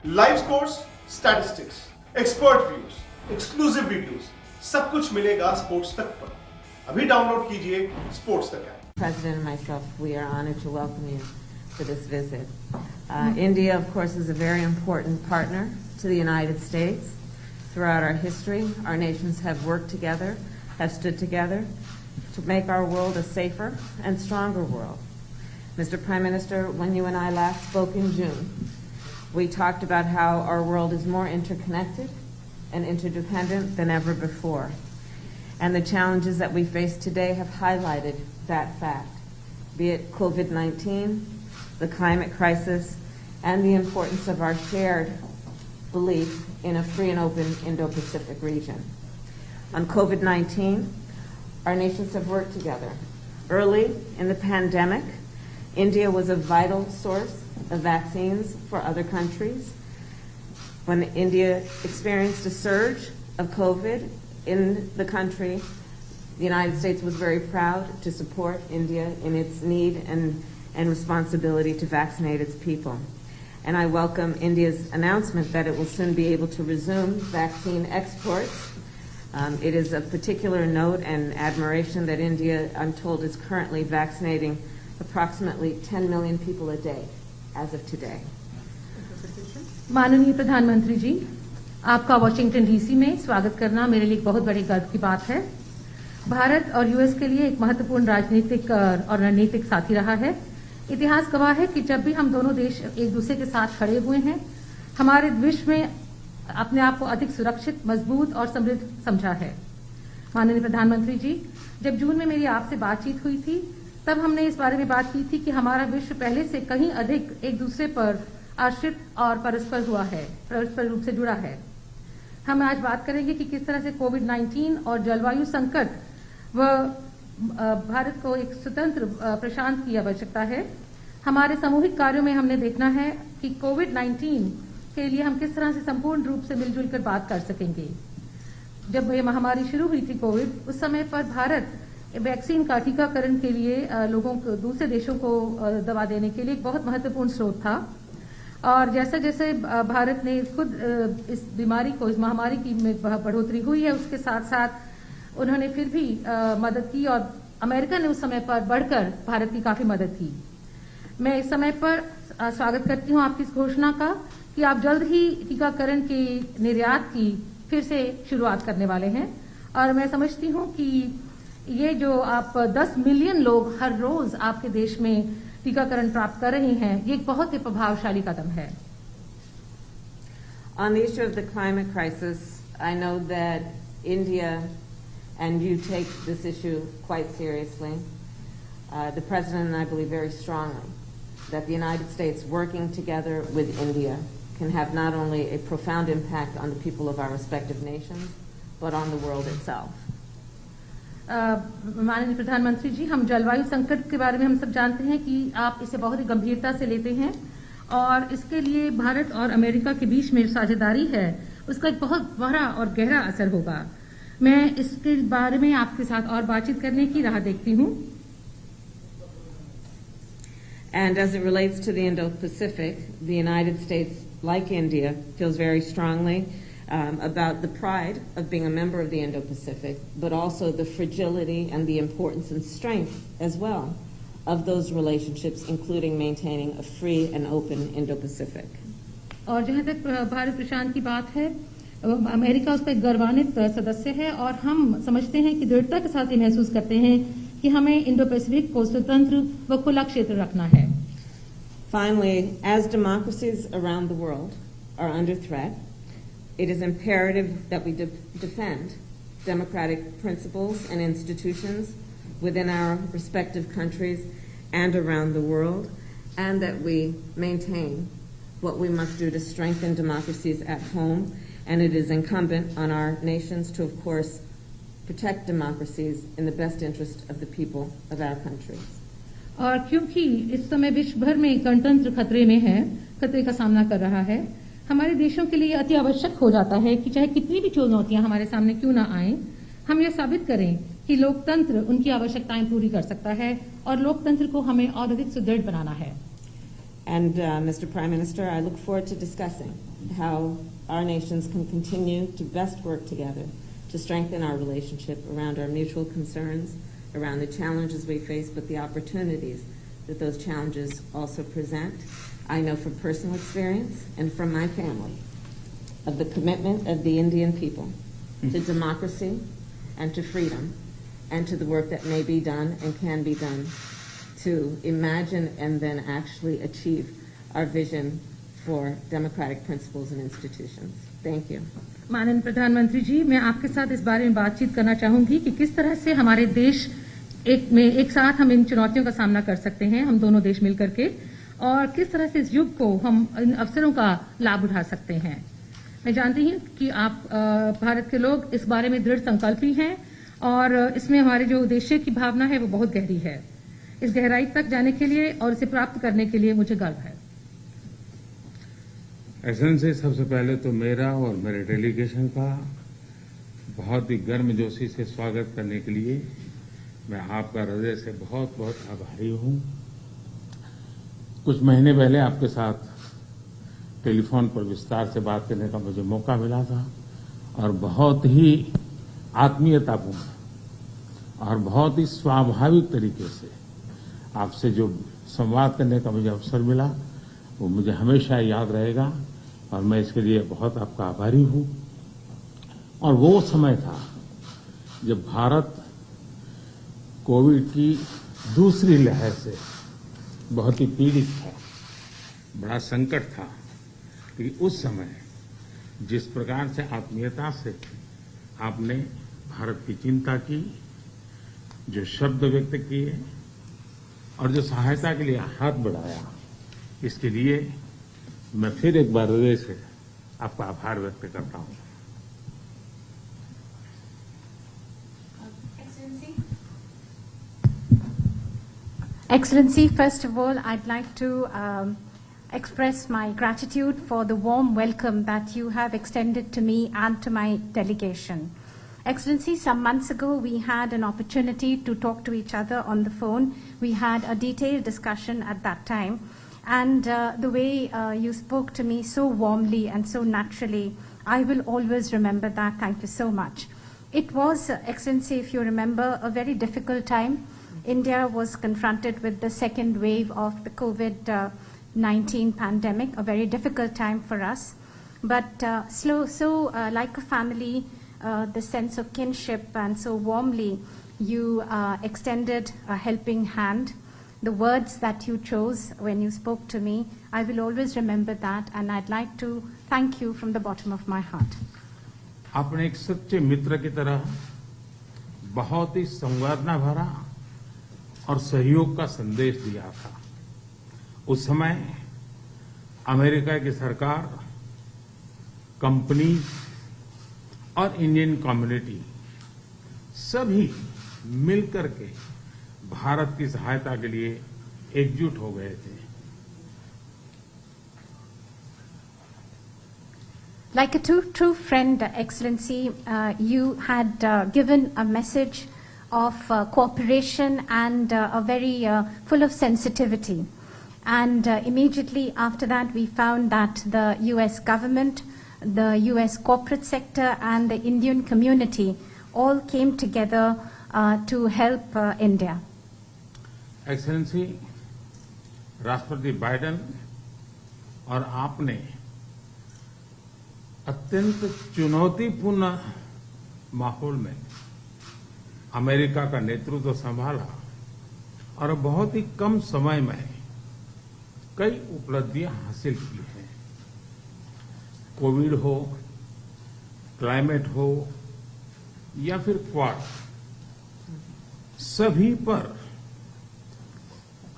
Live scores, statistics, expert views, exclusive videos, सब कुछ मिलेगा स्पोर्ट्स तक पर। अभी डाउनलोड कीजिए स्पोर्ट्स तक app. President and myself, we are honored to welcome you for this visit. India, of course, is a very important partner to the United States. Throughout our history, our nations have worked together, have stood together to make our world a safer and stronger world. Mr. Prime Minister, when you and I last spoke in June, we talked about how our world is more interconnected and interdependent than ever before. And the challenges that we face today have highlighted that fact, be it COVID-19, the climate crisis, and the importance of our shared belief in a free and open Indo-Pacific region. On COVID-19, our nations have worked together. Early in the pandemic, India was a vital source of vaccines for other countries. When India experienced a surge of COVID in the country, the United States was very proud to support India in its need and responsibility to vaccinate its people. And I welcome India's announcement that it will soon be able to resume vaccine exports. It is of particular note and admiration that India, I'm told, is currently vaccinating approximately 10 million people a day as of today. माननीय प्रधानमंत्री जी, आपका Washington DC में स्वागत करना मेरे लिए एक बहुत बड़ी गर्व की बात है। भारत और यूएस के लिए एक महत्वपूर्ण राजनीतिक और रणनीतिक साथी रहा है। इतिहास गवाह है कि जब भी हम दोनों देश एक दूसरे के साथ खड़े हुए हैं, हमारे विश्व में अपने आप को अधिक सुरक्षित, मजबूत और समृद्ध समझा है। माननीय प्रधानमंत्री जी, जब जून में मेरी आपसे बातचीत हुई थी, तब हमने इस बारे में बात की थी कि हमारा विश्व पहले से कहीं अधिक एक दूसरे पर आश्रित और परस्पर रूप से जुड़ा है। हम आज बात करेंगे कि किस तरह से कोविड-19 और जलवायु संकट व भारत को एक स्वतंत्र प्रशांत की आवश्यकता है। हमारे सामूहिक कार्यों में हमने देखना है कि कोविड-19 के लिए हम किस तरह से संपूर्ण रूप से मिलजुल कर बात कर सकेंगे। जब ये महामारी शुरू हुई थी कोविड, उस समय पर भारत वैक्सीन का टीकाकरण के लिए लोगों को, दूसरे देशों को दवा देने के लिए एक बहुत महत्वपूर्ण स्रोत था। और जैसे जैसे भारत ने खुद इस बीमारी को, इस महामारी की बढ़ोतरी हुई है, उसके साथ साथ उन्होंने फिर भी मदद की और अमेरिका ने उस समय पर बढ़कर भारत की काफी मदद की। मैं इस समय पर स्वागत करती हूं आपकी इस घोषणा का कि आप जल्द ही टीकाकरण के निर्यात की फिर से शुरुआत करने वाले हैं। और मैं समझती हूं कि ये जो आप 10 मिलियन लोग हर रोज आपके देश में टीकाकरण प्राप्त कर रहे हैं, ये एक बहुत ही प्रभावशाली कदम है। On the issue of the climate crisis, I know that India and you take this issue quite seriously. The President and I believe very strongly that the United States working together with India can have not only a profound impact on the people of our respective nations, but on the world itself. माननीय प्रधानमंत्री जी, हम जलवायु संकट के बारे में हम सब जानते हैं कि आप इसे बहुत ही गंभीरता से लेते हैं और इसके लिए भारत और अमेरिका के बीच में साझेदारी है, उसका एक बहुत बड़ा और गहरा असर होगा। मैं इसके बारे में आपके साथ और बातचीत करने की राह देखती हूँ। And as it relates to the Indo-Pacific, the United States, like India, feels very strongly about the pride of being a member of the Indo-Pacific, but also the fragility and the importance and strength as well of those relationships, including maintaining a free and open Indo-Pacific. और जहाँ तक भारत प्रशांत की बात है, America उसका एक गौरवान्वित सदस्य है और हम समझते हैं कि दृढ़ता के साथ ये महसूस करते हैं कि हमें इंडो पैसिफिक को स्वतंत्र व खुला क्षेत्र रखना है। Finally, as democracies around the world are under threat, it is imperative that we defend democratic principles and institutions within our respective countries and around the world, and that we maintain what we must do to strengthen democracies at home. And it is incumbent on our nations to, of course, protect democracies in the best interest of the people of our countries. और क्योंकि इस समय विश्व भर में गणतंत्र खतरे में है, खतरे का सामना कर रहा है, हमारे देशों के लिए अति आवश्यक हो जाता है कि चाहे कितनी भी चुनौतियां हमारे सामने क्यों ना आए, हम ये साबित करें कि लोकतंत्र उनकी आवश्यकताएं पूरी कर सकता है और लोकतंत्र को हमें और अधिक सुदृढ़ बनाना है। And Mr. Prime Minister, I look forward to discussing how our nations can continue to best work together to strengthen our relationship around our mutual concerns, around the challenges we face, but the opportunities that those challenges also present. I know from personal experience and from my family of the commitment of the Indian people to democracy and to freedom and to the work that may be done and can be done to imagine and then actually achieve our vision for democratic principles and institutions. Thank you. माननीय प्रधानमंत्री जी, मैं आपके साथ इस बारे में बातचीत करना चाहूंगी कि किस तरह से हमारे देश एक साथ हम इन चुनौतियों का सामना कर सकते हैं, हम दोनों देश मिलकर के, और किस तरह से इस युग को हम इन अवसरों का लाभ उठा सकते हैं। मैं जानती हूं कि आप भारत के लोग इस बारे में दृढ़ संकल्पी हैं और इसमें हमारे जो उद्देश्य की भावना है वो बहुत गहरी है। इस गहराई तक जाने के लिए और इसे प्राप्त करने के लिए मुझे गर्व है। एक्सेलेंसी, सबसे पहले तो मेरा और मेरे डेलीगेशन का बहुत ही गर्मजोशी से स्वागत करने के लिए मैं आपका हृदय से बहुत बहुत आभारी हूं। कुछ महीने पहले आपके साथ टेलीफोन पर विस्तार से बात करने का मुझे मौका मिला था और बहुत ही आत्मीयतापूर्ण और बहुत ही स्वाभाविक तरीके से आपसे जो संवाद करने का मुझे अवसर मिला वो मुझे हमेशा याद रहेगा और मैं इसके लिए बहुत आपका आभारी हूं। और वो समय था जब भारत कोविड की दूसरी लहर से बहुत ही पीड़ित था, बड़ा संकट था। लेकिन उस समय जिस प्रकार से आत्मीयता से आपने भारत की चिंता की, जो शब्द व्यक्त किए और जो सहायता के लिए हाथ बढ़ाया, इसके लिए मैं फिर एक बार हृदय से आपका आभार व्यक्त करता हूं। Excellency, first of all, I'd like to express my gratitude for the warm welcome that you have extended to me and to my delegation. Excellency, some months ago we had an opportunity to talk to each other on the phone. We had a detailed discussion at that time. And the way you spoke to me so warmly and so naturally, I will always remember that. Thank you so much. It was, Excellency, if you remember, a very difficult time. India was confronted with the second wave of the COVID-19 pandemic, a very difficult time for us. But like a family, the sense of kinship, and so warmly you extended a helping hand. The words that you chose when you spoke to me, I will always remember that, and I'd like to thank you from the bottom of my heart. आपने एक सच्चे मित्र की तरह बहुत ही संवेदना भरा और सहयोग का संदेश दिया था। उस समय अमेरिका की सरकार, कंपनी और इंडियन कम्युनिटी सभी मिलकर के भारत की सहायता के लिए एकजुट हो गए थे। Like a true friend, Excellency, you had given a message of cooperation and a very full of sensitivity. And immediately after that, we found that the U.S. government, the U.S. corporate sector, and the Indian community all came together to help India. Excellency, राष्ट्रपति Biden और आपने अत्यंत चुनौतीपूर्ण माहौल में America का नेतृत्व संभाला और बहुत ही कम समय में कई उपलब्धियां हासिल की हैं। कोविड हो, क्लाइमेट हो या फिर क्वाड, सभी पर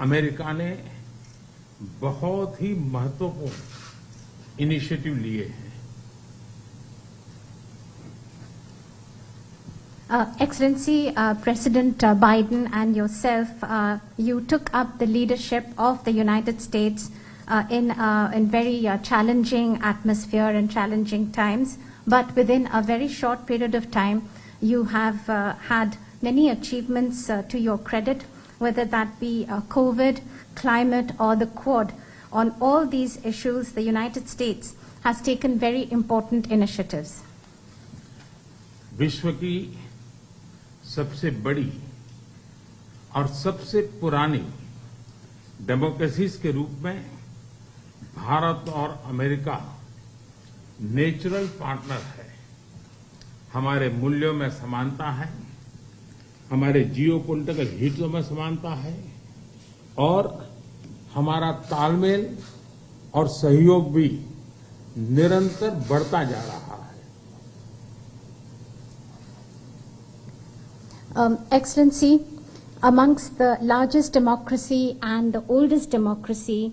अमेरिका ने बहुत ही महत्वपूर्ण इनिशिएटिव लिए हैं। Excellency, President Biden and yourself, you took up the leadership of the United States in very challenging atmosphere and challenging times. But within a very short period of time, you have had many achievements to your credit, whether that be COVID, climate, or the Quad. on all these issues, the United States has taken very important initiatives. विश्व की सबसे बड़ी और सबसे पुरानी democracies के रूप में भारत और अमेरिका नेचुरल पार्टनर है। हमारे मूल्यों में समानता है, हमारे जियोपॉलिटिकल हितों में समानता है और हमारा तालमेल और सहयोग भी निरंतर बढ़ता जा रहा है। Excellency, amongst the largest democracy and the oldest democracy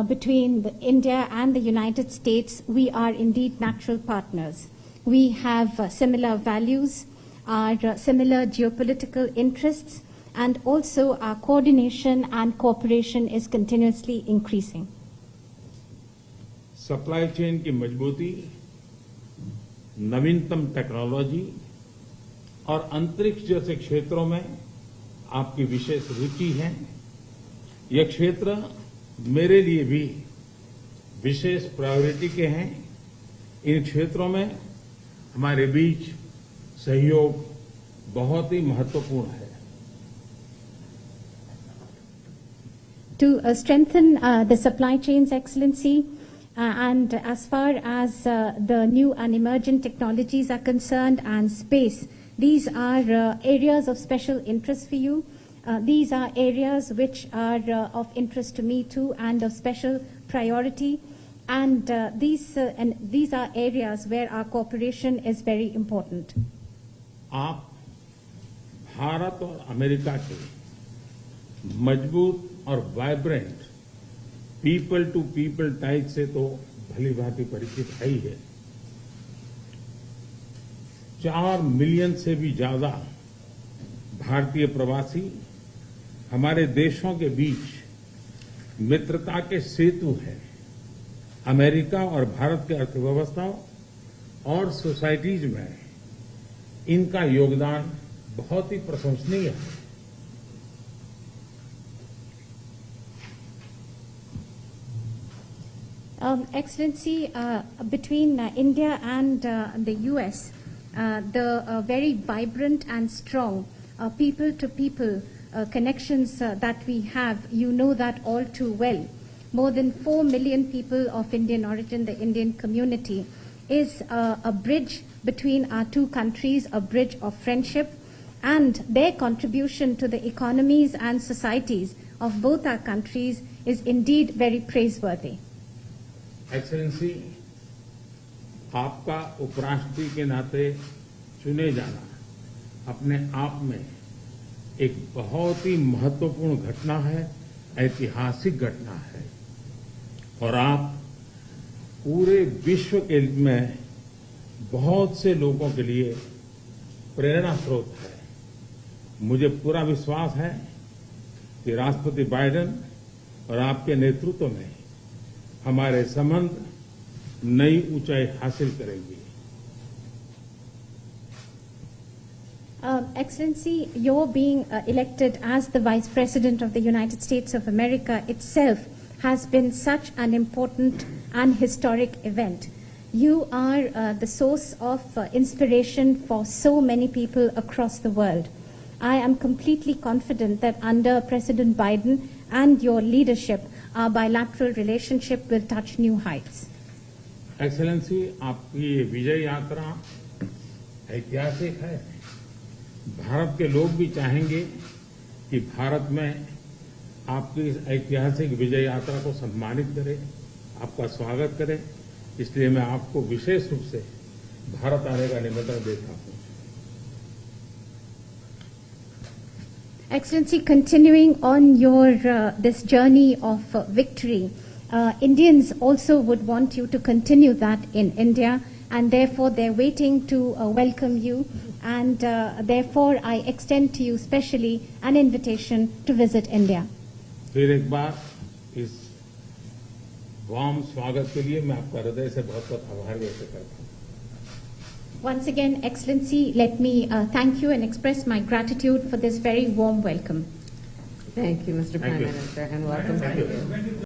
between India and the United States, we are indeed natural partners. We have similar values, our similar geopolitical interests, and also our coordination and cooperation is continuously increasing. Supply chain की मजबूती, नवीनतम technology और अंतरिक्ष जैसे क्षेत्रों में आपकी विशेष रुचि है। यह क्षेत्र मेरे लिए भी विशेष प्रायोरिटी के हैं। इन क्षेत्रों में हमारे बीच सहयोग बहुत ही महत्वपूर्ण है। To strengthen the supply chains, Excellency, and as far as the new and emerging technologies are concerned and space, these are areas of special interest for you. These are areas which are of interest to me too and of special priority. And these are areas where our cooperation is very important. आप भारत और America के मजबूत और vibrant people to people ties से तो भली भांति परिचित है ही है। 4 मिलियन से भी ज्यादा भारतीय प्रवासी हमारे देशों के बीच मित्रता के सेतु हैं। अमेरिका और भारत के अर्थव्यवस्था और सोसाइटीज में इनका योगदान बहुत ही प्रशंसनीय है। Excellency, between India and the US, the very vibrant and strong people-to-people connections that we have, you know that all too well. More than 4 million people of Indian origin, the Indian community, is a bridge between our two countries, a bridge of friendship, and their contribution to the economies and societies of both our countries is indeed very praiseworthy. Excellency, आपका उपराष्ट्रपति के नाते चुने जाना अपने आप में एक बहुत ही महत्वपूर्ण घटना है, ऐतिहासिक घटना है और आप पूरे विश्व के में बहुत से लोगों के लिए प्रेरणा स्रोत है। मुझे पूरा विश्वास है कि राष्ट्रपति बाइडेन और आपके नेतृत्व में हमारे संबंध नई ऊंचाई हासिल करेंगे। Excellency, your being elected as the Vice President of the United States of America itself has been such an important and historic event. You are the source of inspiration for so many people across the world. I am completely confident that under President Biden and your leadership, our bilateral relationship will touch new heights. Excellency, आपकी ये विजय यात्रा ऐतिहासिक है। भारत के लोग भी चाहेंगे कि भारत में आपकी इस ऐतिहासिक विजय यात्रा को सम्मानित करें, आपका स्वागत करें। इसलिए मैं आपको विशेष रूप से भारत आने का निमंत्रण देता हूं। Excellency, continuing on your this journey of victory, Indians also would want you to continue that in India, and therefore they're waiting to welcome you, and therefore I extend to you specially an invitation to visit India. फिर एक बार इस warm स्वागत के लिए मैं आपका हृदय से बहुत बहुत आभार व्यक्त करता हूँ। Once again, Excellency, let me thank you and express my gratitude for this very warm welcome. Thank you, Mr. Prime Minister, and welcome. Thank you.